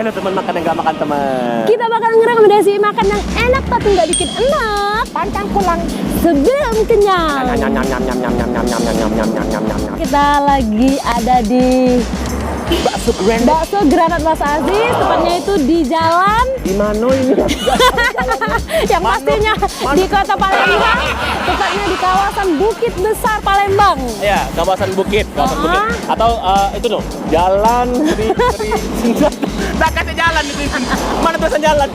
Gimana teman makan yang nggak makan teman? Kita bakal ngerekomendasi makan yang enak tapi nggak bikin enak. Pantang pulang. Sebelum kenyang. Kita lagi ada di Bakso Granat Mas Aziz, tepatnya itu di jalan Di mana ini? yang pastinya di Kota Palembang, tepatnya di kawasan Bukit Besar Palembang. Ya, kawasan Bukit. Atau itu loh, Jalan Sri tak kasih jalan di sini. Mana tulisan jalan?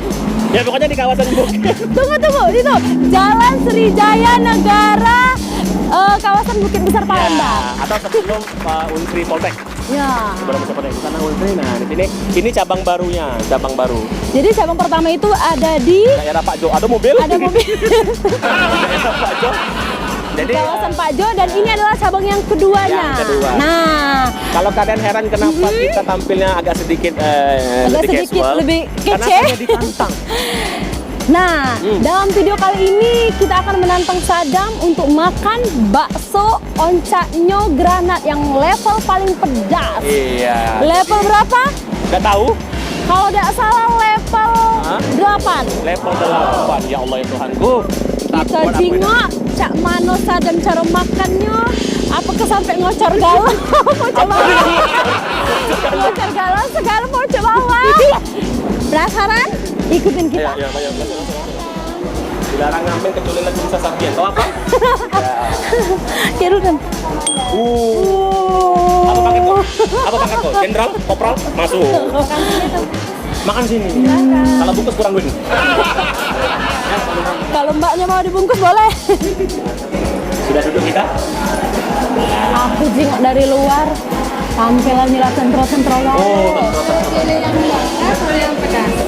Ya pokoknya di kawasan Bukit. Tunggu, itu Jalan Sriwijaya Negara, kawasan Bukit Besar Palembang. Ya, atau sebelum Unsri Poltek. Ya. Sebelum Poltek sana Unsri. Nah, di sini ini cabang barunya, cabang baru. Jadi cabang pertama itu ada di Daerah Pak Jo. Ada mobil? Ada mobil. Daerah Pak Jo. Jadi kawasan Pak Jo, dan ini adalah cabang yang keduanya. Yang kedua. Nah, kalau kalian heran kenapa kita tampilnya agak sedikit casual, lebih karena kece. hanya ditantang. Nah, dalam video kali ini kita akan menantang Sadam untuk makan bakso oncaknyo granat yang level paling pedas. Iya. Level berapa? Nggak tahu? Kalau tidak salah level 8. Level 8. Ya Allah ya Tuhanku. Kita jingok cak mano Sadam cara makannya. Apakah sampai ngocor galau? Mau coba? Ngocor galau segala mau coba. Penasaran? Ikutin kita. Iya, banyak. Dilarang ngamen kecuali lagi bisa sapian. Tahu apa? Kirukan. Apa paket kok? Apa paket kok? Jenderal, kopral, masuk. Makan sini. Kalau bungkus kurang duit. Kalau mbaknya mau dibungkus boleh. Sudah duduk kita? Aku jingok dari luar. Tampilannya lah sentro-sentro.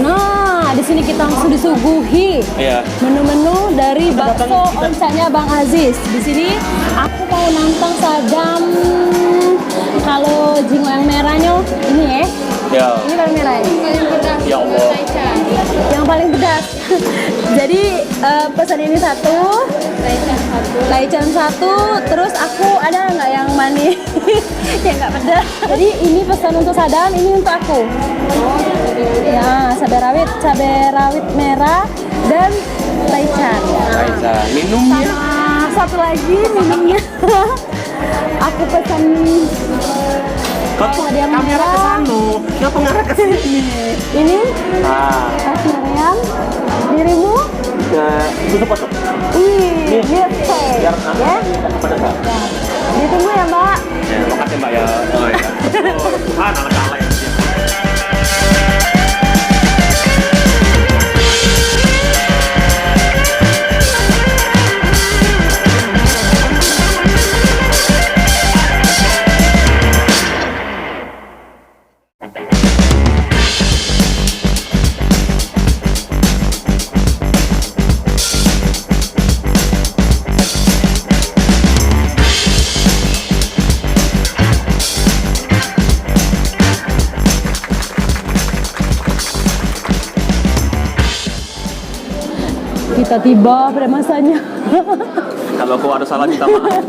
Nah, di sini kita langsung disuguhi menu-menu dari bakso oncaknya Bang Aziz. Di sini aku mau nantang Sadam. Kalau jingok yang merahnya ini ya. Ya. Ini paling merah ya? Ya Allah. Yang paling pedas. Jadi pesan ini satu, taichan satu, terus aku ada nggak yang manis yang nggak pedas. Jadi ini pesan untuk Sadam, ini untuk aku. Ya, cabai rawit merah dan taichan. Taichan. Minumnya? Sama satu lagi minumnya. Aku pesan yang kamera ke sana. Kenapa ngarah ke sini? Ini Mas Mariam, dirimu? Tutup kosong. Wih, lihat Biar ya. pada saat. Ditunggu ya, Mbak. Ya, makasih Mbak ya. Oh, ya. Tuhan, anak Allah ya. Kita tiba pada masanya. Kalau aku ada salah minta maaf.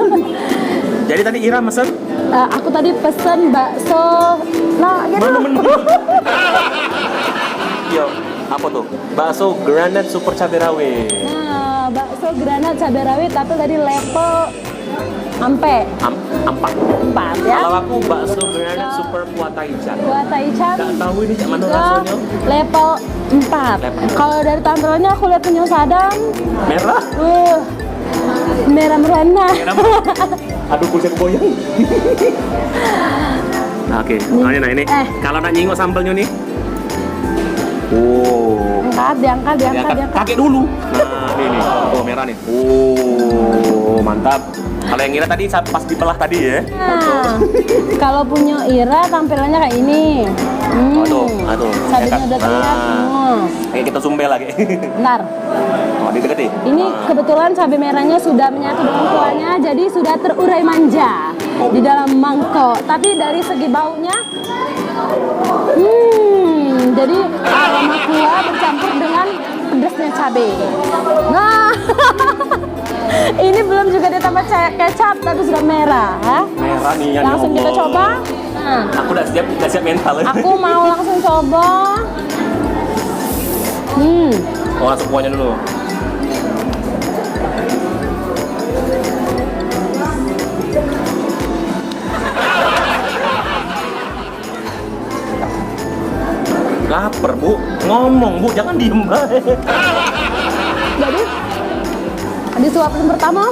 Jadi tadi Ira mesen? Aku tadi pesen bakso. Nah, gitu. Yo, apa tuh? Bakso granat super cabai rawit. Nah, bakso granat cabai rawit tapi tadi level ampe. 4 ya. Kalau aku bakso granat super kuah taichan. Kuah taichan. Gak tahu ini cak mana rasanya. Level 4. Kalau dari tampilannya aku lihat punya Sadam merah. Merah merana. Aduh kulit goyang. Nah, oke, nah ini. Kalau nak nyingok sambelnya nih. Oh. Diangkat. Kakek dulu. Nah, ini. Oh, merah nih. Oh, mantap. Kalau yang Ira tadi pas dibelah tadi ya. Nah, kalau punya Ira tampilannya kayak ini. Aduh. Sabitnya udah terlihat. Kayak kita sumbel lagi. Bentar. Oh, dideketin. Ini kebetulan cabai merahnya sudah menyatu dengan kuahnya, jadi sudah terurai manja di dalam mangkok. Tapi dari segi baunya, jadi aroma kuah bercampur dengan pedasnya cabai. Nah, ini belum juga ditambah kecap, tapi sudah merah. Merah nih yang Langsung kita coba. Nah, Aku udah siap mental. aku mau langsung coba. Oh, langsung kuahnya dulu. Laper, Bu. Ngomong, Bu. Jangan diem, bae. Jadi di suapan pertama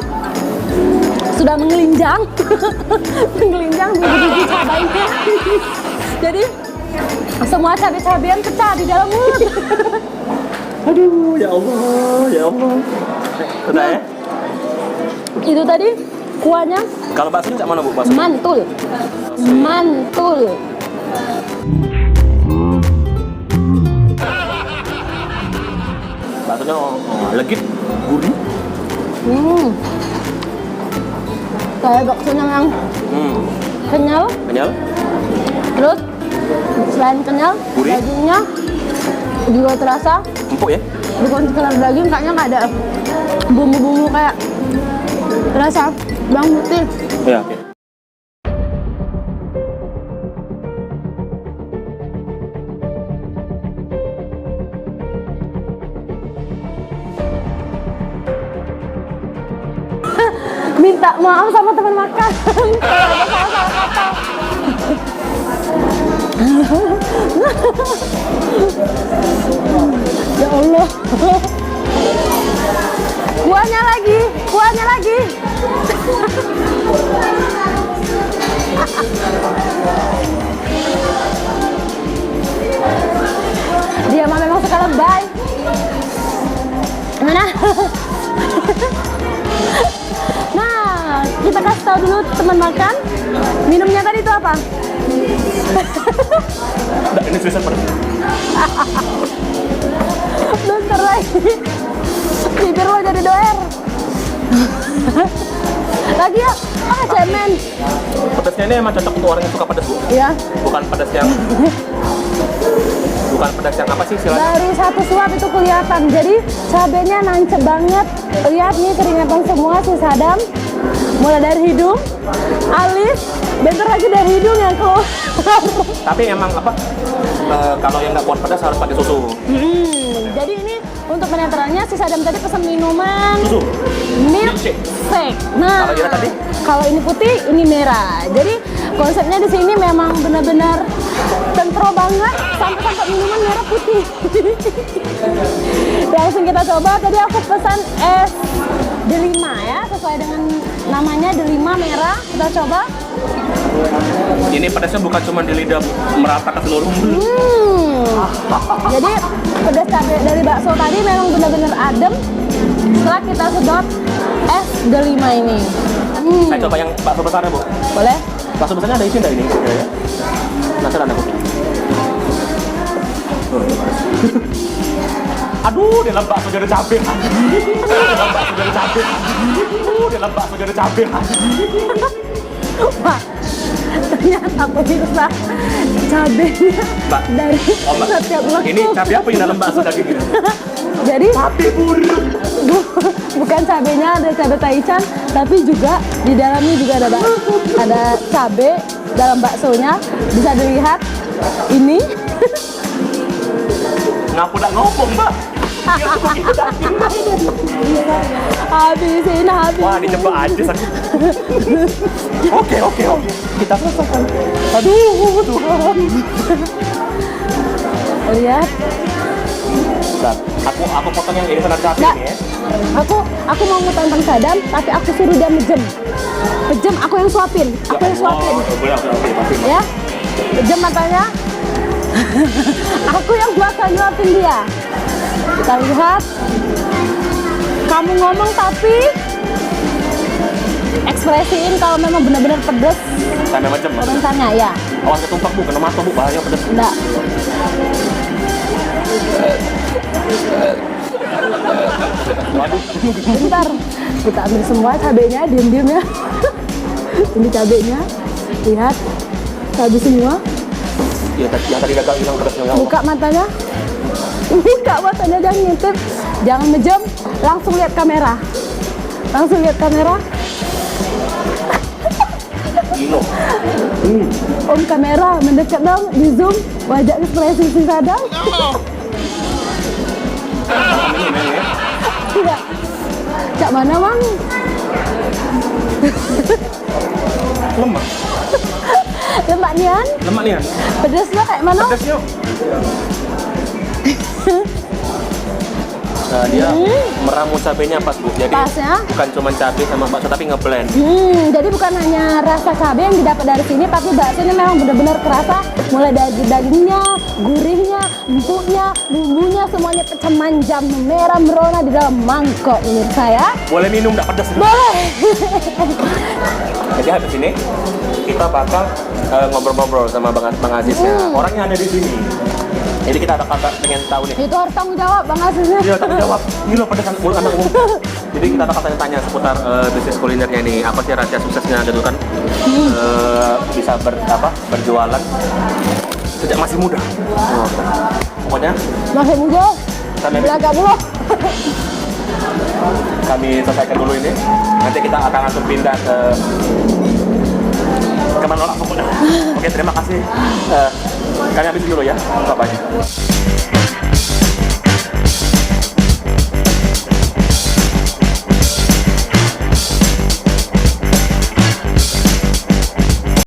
sudah mengelinjang, mengelinjang biji-biji cabainya. Jadi semua cabai-cabean pecah di dalam mulut. Aduh, ya Allah, ya Allah. Udah ya? Itu tadi kuahnya Kalau baksonya cak mana, Bu? Bakso? mantul, mantul. Baksonya legit, gurih. Kayak baksonya yang kenyal, Kenyal? terus selain kenyal, Gurih. dagingnya juga terasa. Empuk ya? Bukan sekedar daging, kayaknya nggak ada bumbu-bumbu kayak terasa bawang putih. Iya, oke. Minta maaf sama teman makan. Ada salah-salah kata. Ya Allah. Kuahnya lagi, kuahnya lagi. Dia mah memang suka lebay. Mana? Nah, kita kasih tahu dulu teman makan. Minumnya tadi itu apa? Nggak, ini seriusan pedas. Bentar lagi. Bibir lo jadi doer. Lagi ya? Ah, cemen. Pedasnya ini emang cocok untuk orang yang suka pedas, Bu. Ya, Bukan pedas yang apa sih istilahnya? dari satu suap itu kelihatan. Jadi cabenya nancep banget. Lihat nih keringatan semua si Sadam. Mulai dari hidung, alis, bentar lagi dari hidung yang keluar. Tapi emang kalau yang nggak kuat pedas harus pakai susu. Jadi ini untuk penetralnya si Sadam tadi pesan minuman Susu. milkshake. Nah, Kalau Ira tadi? kalau ini putih, ini merah. Jadi konsepnya di sini memang benar-benar tentro banget sampai minuman merah putih. Langsung kita coba. Tadi aku pesan es delima ya, sesuai dengan namanya delima merah. Kita coba. Ini pedasnya bukan cuma di lidah, merata ke seluruh mulut. Jadi pedas cabai dari bakso tadi memang benar-benar adem. Setelah kita sedot es delima ini. Saya coba yang bakso besarnya, Bu. Boleh? Bakso besarnya ada isi nggak ini? Ya. Penasaran aku. Aduh, dalam bakso jadi cabai. Dalam bakso jadi cabai. Dalam bakso jadi cabai. Wah, ternyata pemirsa cabenya Mbak. dari Oh, Mbak. setiap lekuk. Ini cabai apa yang dalam bakso daging ini? Jadi Cabai buruk. bukan cabenya ada cabai taichan, tapi juga di dalamnya juga ada cabai dalam baksonya. Bisa dilihat ini. Ngapu tak ngomong, Mbak. Habisin. Wah, dijebak aja sakit. Oke. Kita selesaikan. Aduh, Tuhan. Lihat. Bentar, aku potong yang ini kena cabai Nggak. nih ya. Aku mau tantang Sadam, tapi aku suruh dia mejem. Mejem, aku yang suapin. Aku yang suapin. Boleh, oke, pasti. Ya, mejem matanya. Aku yang bakal nyuapin dia. Kita lihat. Kamu ngomong tapi ekspresiin kalau memang benar-benar pedes Sampai macam. komentarnya ya. Awas ketumpak, Bu, kena mata, Bu, bahaya pedas. Enggak. Waduh. Bentar. Kita ambil semua cabenya, diem-diem ya. Ini cabenya. Lihat. Cabai semua. Ya, yang tadi gagal hilang pedasnya. Buka matanya. Buka matanya, jangan ngintip. Jangan mejem, langsung lihat kamera. Langsung lihat kamera. Gilo. Om kamera mendekat dong, di zoom wajah ekspresi si Sadam. Tidak. Cak mana Mang? Lemak. Lemak nian? Lemak nih kan? Pedesnya kayak mana? Pedas yuk. Nah, dia meramu cabenya pas Bu. Jadi Pas ya? bukan cuma cabai sama bakso tapi ngeblend. Jadi bukan hanya rasa cabai yang didapat dari sini, tapi baksonya memang benar-benar kerasa mulai dari dagingnya, gurihnya, empuknya, bumbunya semuanya kemanjam merah merona di dalam mangkok menurut saya. Boleh minum nggak pedas? Boleh. Jadi habis ini kita bakal ngobrol-ngobrol sama Bang Aziznya. Orangnya ada di sini. Jadi kita ada kata pengen tahu nih. Itu harus tanggung jawab Bang Aziznya. Iya, tanggung jawab. Ini loh pedas mulut anak umum. Jadi kita ada tanya seputar bisnis kulinernya ini. Apa sih rahasia suksesnya gitu kan? Bisa berjualan sejak masih muda. Oh, pokoknya Masih muda. Belaga dulu. kami selesaikan dulu ini. Nanti kita akan langsung pindah ke Manolak pokoknya. Oke, terima kasih. Kami habis dulu ya. Bye-bye.